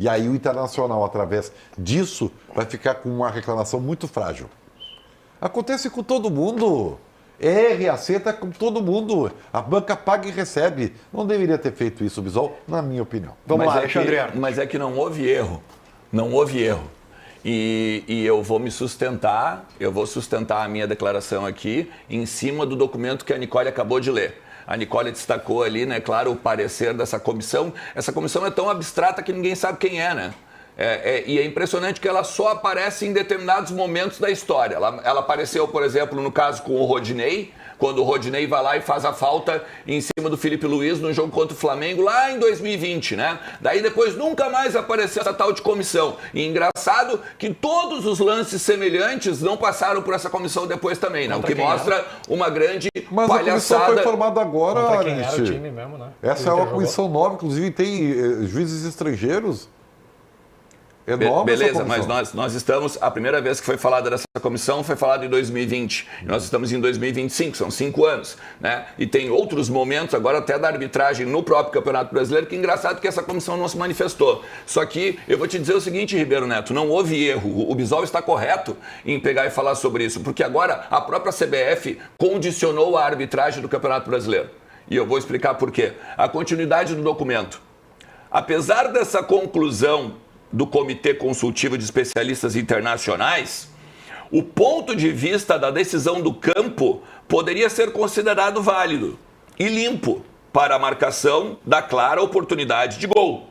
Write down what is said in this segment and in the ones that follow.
E aí o Internacional, através disso, vai ficar com uma reclamação muito frágil. Acontece com todo mundo. Erre, acerta com todo mundo. A banca paga e recebe. Não deveria ter feito isso, Bisol, na minha opinião. Vamos lá, Alexandre. Mas é que não houve erro. Não houve erro. E eu vou sustentar a minha declaração aqui em cima do documento que a Nicole acabou de ler. A Nicole destacou ali, né, claro, o parecer dessa comissão. Essa comissão é tão abstrata que ninguém sabe quem é, né? E é impressionante que ela só aparece em determinados momentos da história. Ela apareceu, por exemplo, no caso com o Rodinei, quando o Rodinei vai lá e faz a falta em cima do Felipe Luiz no jogo contra o Flamengo, lá em 2020, né? Daí depois nunca mais apareceu essa tal de comissão. E engraçado que todos os lances semelhantes não passaram por essa comissão depois também, né? O que mostra uma grande Mas palhaçada. a comissão foi formada agora, Contra quem era o time mesmo, né? Essa é uma comissão nova, inclusive tem juízes estrangeiros. Beleza, mas nós estamos... A primeira vez que foi falada dessa comissão foi falada em 2020. Nós estamos em 2025, são 5 anos. Né? E tem outros momentos, agora até da arbitragem no próprio Campeonato Brasileiro, que é engraçado que essa comissão não se manifestou. Só que eu vou te dizer o seguinte, Ribeiro Neto, não houve erro. O Bisol está correto em pegar e falar sobre isso, porque agora a própria CBF condicionou a arbitragem do Campeonato Brasileiro. E eu vou explicar por quê. A continuidade do documento. Apesar dessa conclusão do Comitê Consultivo de Especialistas Internacionais, o ponto de vista da decisão do campo poderia ser considerado válido e limpo para a marcação da clara oportunidade de gol.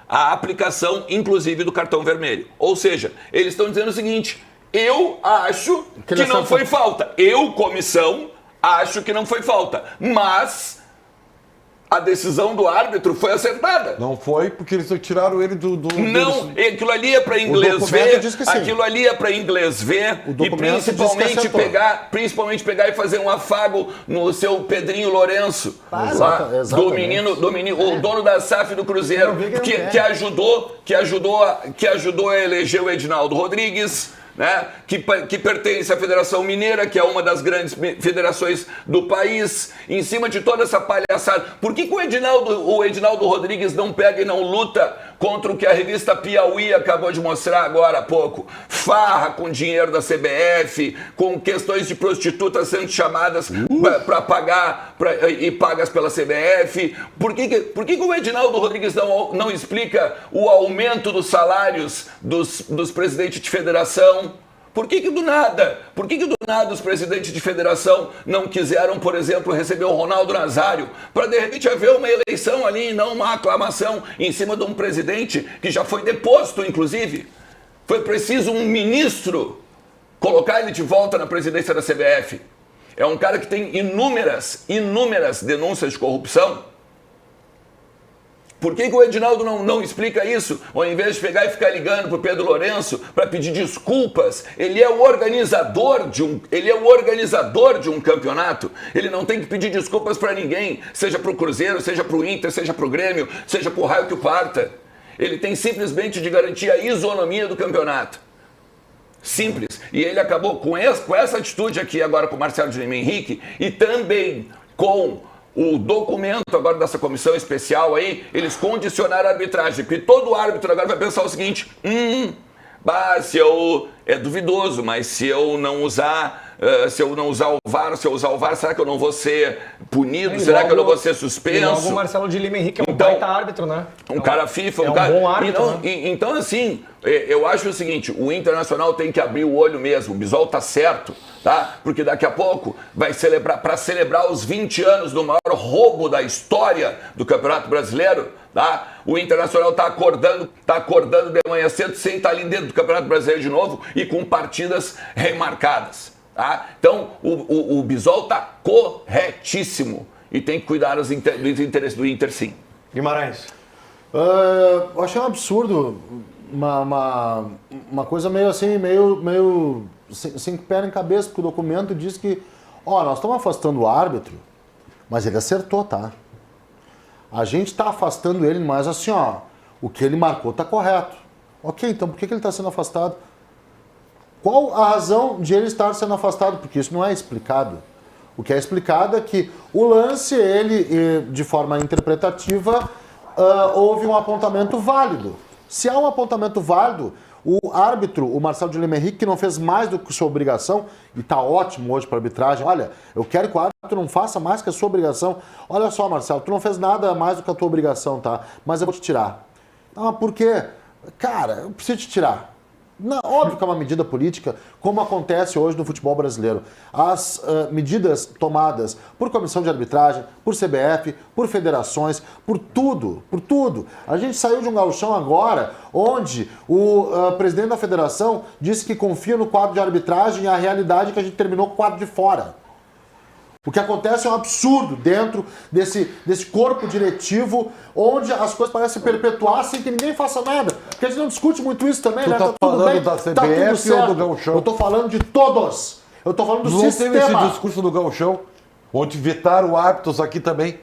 A aplicação, inclusive, do cartão vermelho. Ou seja, eles estão dizendo o seguinte, eu acho que não foi falta. Eu, comissão, acho que não foi falta. Mas a decisão do árbitro foi acertada. Não foi, porque eles tiraram ele do... Não, aquilo ali é para inglês ver, aquilo ali é para inglês ver e principalmente pegar e fazer um afago no seu Pedrinho Lourenço, do menino, o dono da SAF do Cruzeiro, que ajudou a eleger o Edinaldo Rodrigues, né? Que pertence à Federação Mineira, que é uma das grandes federações do país, em cima de toda essa palhaçada. Por que o Edinaldo Rodrigues não pega e não luta contra o que a revista Piauí acabou de mostrar agora há pouco? Farra com dinheiro da CBF, com questões de prostitutas sendo chamadas para pagar e pagas pela CBF. Por que o Edinaldo Rodrigues não explica o aumento dos salários dos presidentes de federação? Por que do nada os presidentes de federação não quiseram, por exemplo, receber o Ronaldo Nazário para de repente haver uma eleição ali e não uma aclamação em cima de um presidente que já foi deposto, inclusive? Foi preciso um ministro colocar ele de volta na presidência da CBF. É um cara que tem inúmeras denúncias de corrupção. Por que o Edinaldo não explica isso? Ao invés de pegar e ficar ligando para o Pedro Lourenço para pedir desculpas, ele é o organizador de um campeonato. Ele não tem que pedir desculpas para ninguém, seja para o Cruzeiro, seja para o Inter, seja para o Grêmio, seja para o raio que o parta. Ele tem simplesmente de garantir a isonomia do campeonato. Simples. E ele acabou com essa atitude aqui agora com o Marcelo de Lima Henrique e também com o documento agora dessa comissão especial aí, eles condicionaram a arbitragem, porque todo árbitro agora vai pensar o seguinte, é duvidoso, mas se eu não usar o VAR, será que eu não vou ser punido? Será que eu não vou ser suspenso? E logo o Marcelo de Lima Henrique é um baita árbitro, né? Um cara FIFA, um bom árbitro. Então, assim, eu acho o seguinte, o Internacional tem que abrir o olho mesmo, o Bisol tá certo, tá? Porque daqui a pouco vai para celebrar os 20 anos do maior roubo da história do Campeonato Brasileiro, tá? O Internacional tá acordando de manhã cedo sem estar ali dentro do Campeonato Brasileiro de novo e com partidas remarcadas. Tá? Então, o Bisol está corretíssimo e tem que cuidar dos interesses do Inter, sim. Guimarães. Eu achei um absurdo, uma coisa meio assim, meio sem pé nem cabeça, porque o documento diz que, nós estamos afastando o árbitro, mas ele acertou, tá? A gente está afastando ele, mas assim, o que ele marcou está correto. Ok, então por que ele está sendo afastado? Qual a razão de ele estar sendo afastado? Porque isso não é explicado. O que é explicado é que o lance, ele, de forma interpretativa, houve um apontamento válido. Se há um apontamento válido, o árbitro, o Marcelo de Lima Henrique, que não fez mais do que sua obrigação, e está ótimo hoje para arbitragem, olha, eu quero que o árbitro não faça mais que a sua obrigação. Olha só, Marcelo, tu não fez nada mais do que a tua obrigação, tá? Mas eu vou te tirar. Ah, por quê? Cara, eu preciso te tirar. Não, óbvio que é uma medida política, como acontece hoje no futebol brasileiro. As medidas tomadas por comissão de arbitragem, por CBF, por federações, por tudo, por tudo. A gente saiu de um gauchão agora, onde o presidente da federação disse que confia no quadro de arbitragem e a realidade é que a gente terminou com o quadro de fora. O que acontece é um absurdo dentro desse corpo diretivo, onde as coisas parecem perpetuar sem que ninguém faça nada. Porque a gente não discute muito isso também, né? Tá tudo bem, da tá tudo CBF certo. ou do Gauchão? Eu tô falando de todos. Eu tô falando do Não sistema. teve esse discurso do Gauchão, onde vetaram árbitros aqui também.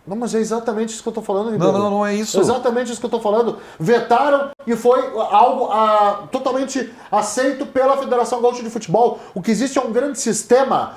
Não, mas é exatamente isso que eu tô falando, Ribeiro. Não é isso. É exatamente isso que eu tô falando. Vetaram e foi algo totalmente aceito pela Federação Gaúcha de Futebol. O que existe é um grande sistema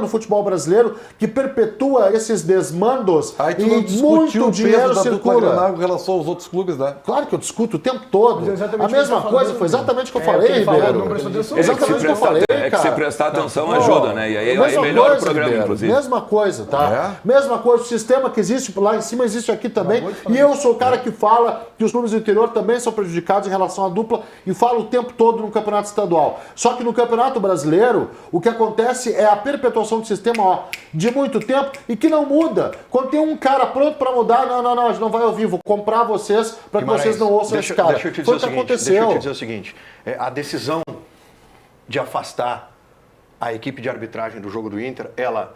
no futebol brasileiro que perpetua esses desmandos Aí tu e não discutiu muito o dinheiro peso da dupla circula. Grenal em relação aos outros clubes, né? Claro que eu discuto o tempo todo. Mas é exatamente A mesma o que eu tô coisa, falando, foi exatamente o que eu é, falei, o que ele falou, Ribeiro. não prestou atenção. Exatamente o que eu falei, É que se cara. prestar atenção Pô, ajuda, né? E aí mesma melhora coisa, o programa, Ribeiro, inclusive. Mesma coisa, tá? É? Mesma coisa, o sistema que existe lá em cima existe aqui também. E eu sou o cara que fala que os clubes do interior também são prejudicados em relação à dupla e falo o tempo todo no campeonato estadual. Só que no campeonato brasileiro, o que acontece é a perpetuação do sistema de muito tempo e que não muda. Quando tem um cara pronto para mudar, não, a gente não vai ouvir, vou comprar vocês para que vocês não ouçam esse cara. Deixa eu te dizer Foi o o que seguinte, aconteceu. deixa eu te dizer o seguinte, a decisão de afastar a equipe de arbitragem do jogo do Inter, ela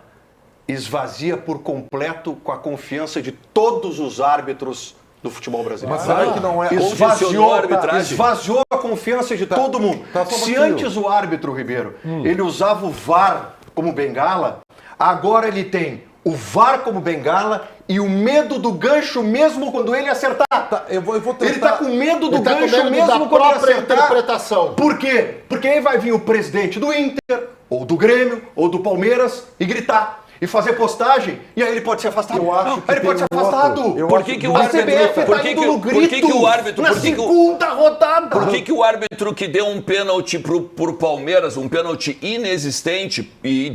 esvazia por completo com a confiança de todos os árbitros do futebol brasileiro. Mas será que não é? Condicionou a arbitragem. Esvaziou a confiança de todo mundo. tá só Se aquilo. antes o árbitro, Ribeiro, ele usava o VAR como bengala, agora ele tem o VAR como bengala e o medo do gancho mesmo quando ele acertar. Tá, eu vou tentar... Ele tá com medo do Ele tá com gancho medo mesmo da quando ele própria acertar. interpretação. Por quê? Porque aí vai vir o presidente do Inter, ou do Grêmio, ou do Palmeiras e gritar. E fazer postagem, e aí ele pode ser afastado. Eu acho que ele pode ser tem um outro. afastado. Eu Por acho que que o A árbitro... CBF por tá que indo que- no por grito que que o árbitro... na por que que o- segunda rodada. Por que o árbitro que deu um pênalti pro Palmeiras, um pênalti inexistente, e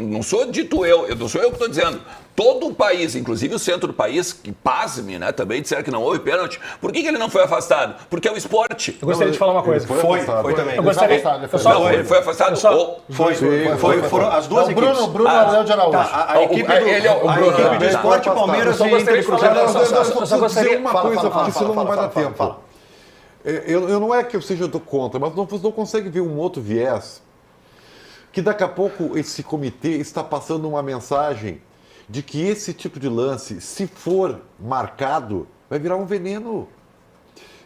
não sou dito eu não sou eu que estou dizendo, todo o país, inclusive o centro do país, que pasme, né, também disseram que não houve pênalti, por que ele não foi afastado? Porque é o esporte. Eu gostaria de falar uma coisa. Foi também. Eu gostaria... eu só- Não, ele foi afastado. Foram as duas Não, equipes. Bruno Arleu de Araújo. Tá, a equipe do, ele é o a Bruno. equipe do Tá. Esporte, Palmeiras Eu só e gostaria Inter de e falar- Cruzeiro. eu só preciso gostaria- dizer uma Fala, coisa, fala, porque fala, senão não vai fala, dar fala, tempo. fala. Eu não é que eu seja do contra, mas não consegue ver um outro viés que daqui a pouco esse comitê está passando uma mensagem de que esse tipo de lance, se for marcado, vai virar um veneno.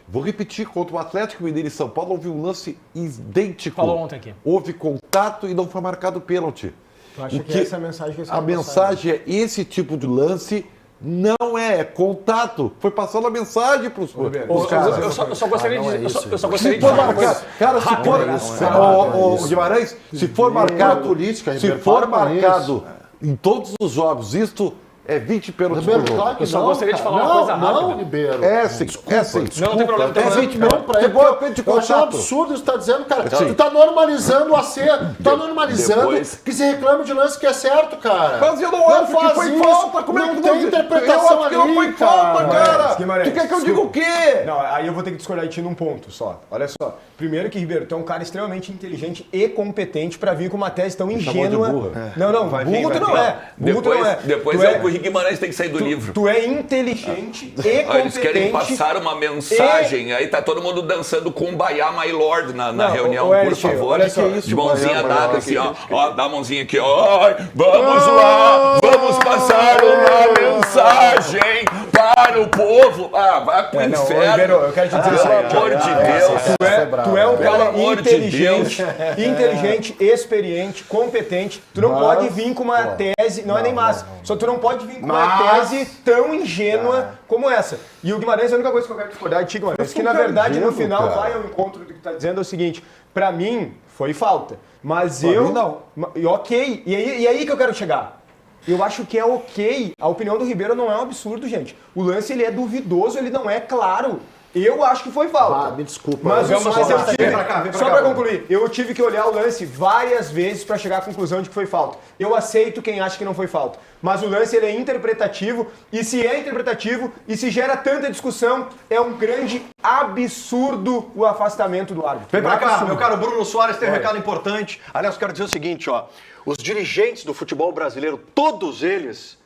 Vou repetir, contra o Atlético Mineiro em São Paulo, houve um lance idêntico. Falou ontem aqui. Houve contato e não foi marcado pênalti. Eu acho O que essa é a mensagem que eles A querem passar, mensagem é esse tipo de lance não é contato. Foi passando a mensagem para os caras. Eu só gostaria de dizer... Eu só gostaria Se de for falar uma coisa. marcado, cara, se for, Guimarães, se for marcado, política, se Ribeiro, for para com marcado em todos os jogos, isto é 20 pênaltis por Ribeiro, jogo. claro que Eu só não, gostaria de cara. falar uma coisa Não, rápida. Ribeiro. É sim, é sim. Não tem problema, É 20 Não, minutos. pra ele, Igual a frente de eu acho um contato. absurdo isso que tá dizendo, cara. Sim. Tu tá normalizando a ser, tu tá normalizando Depois- que se reclame de lance que é certo, cara. Mas eu não acho que faz foi isso, falta. Como é que não tu tem vai dizer? interpretação Eu acho que não ali, foi falta, cara. Guimarães, Tu quer que eu diga o desculpa. quê? Não, aí eu vou ter que discordar de ti num ponto só. Olha só. Primeiro que, Ribeiro, tu é um cara extremamente inteligente e competente pra vir com uma tese tão ingênua. burra. Não, Vai vir, burro tu vai não vir. é. Burro tu não é. Depois Tu o Henrique Guimarães tem que sair do livro. Tu é inteligente e Ah, eles querem competente. passar uma mensagem, aí tá todo mundo dançando Kumbaya, my lord, na Não, reunião, ô, por Elite, favor. olha só. De mãozinha Kumbaya, my dada, lord. assim, ó, dá a mãozinha aqui, ó. Ai, vamos lá, vamos passar uma mensagem para o povo. Ah, vai pro Não, ô, inferno. Ribeiro, eu quero te dizer o Pelo seguinte, amor de Deus. Tu é um Pelo cara amor de inteligente, experiente, competente. Tu não pode vir com uma tese, não é nem massa, só tu não pode vir com uma tese tão ingênua como essa. E o Guimarães, a única coisa que eu quero discordar de ti, Guimarães, que na verdade no final vai ao encontro do que tu tá dizendo é o seguinte, pra mim foi falta, mas Pra eu... mim, não. E ok, e aí que eu quero chegar. Eu acho que é ok. A opinião do Ribeiro não é um absurdo, gente. O lance ele é duvidoso, ele não é claro. Eu acho que foi falta. Me desculpa. Mas vem pra cá, só para concluir, eu tive que olhar o lance várias vezes para chegar à conclusão de que foi falta. Eu aceito quem acha que não foi falta. Mas o lance ele é interpretativo, e se é interpretativo e se gera tanta discussão, é um grande absurdo o afastamento do árbitro. Vem pra cá, meu caro Bruno Soares tem um recado importante. Aliás, eu quero dizer o seguinte, ó. Os dirigentes do futebol brasileiro, todos eles